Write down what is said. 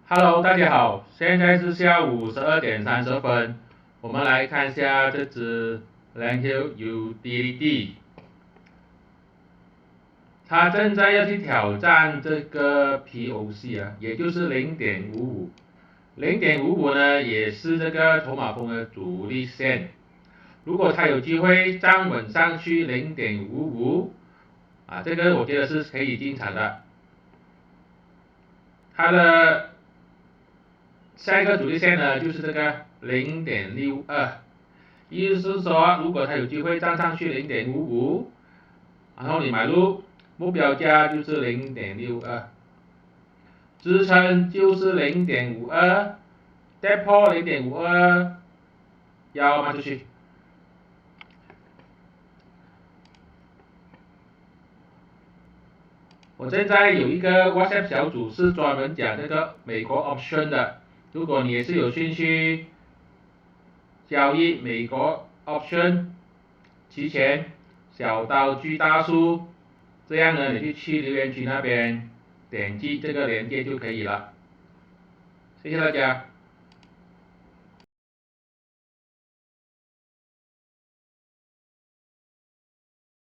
Hello，大家好，现在是下午12点30分，我们来看一下这只 Langhill Utility，它正在要去挑战这个 POC 啊，也就是0.55，0.55呢也是这个筹码峰的阻力线，如果它有机会站稳上去0.55啊，这个我觉得是可以进场的，它的下一个阻力线呢，就是这个0.62，意思是说，如果它有机会站上去0.55，然后你买入，目标价就是0.62，支撑就是0.52，跌破0.52，要卖出去。我现在有一个 WhatsApp 小组是专门讲这个美国 option 的，如果你也是有兴趣交易美国 option 期权小刀锯大树，这样呢你就去留言区那边点击这个链接就可以了，谢谢大家。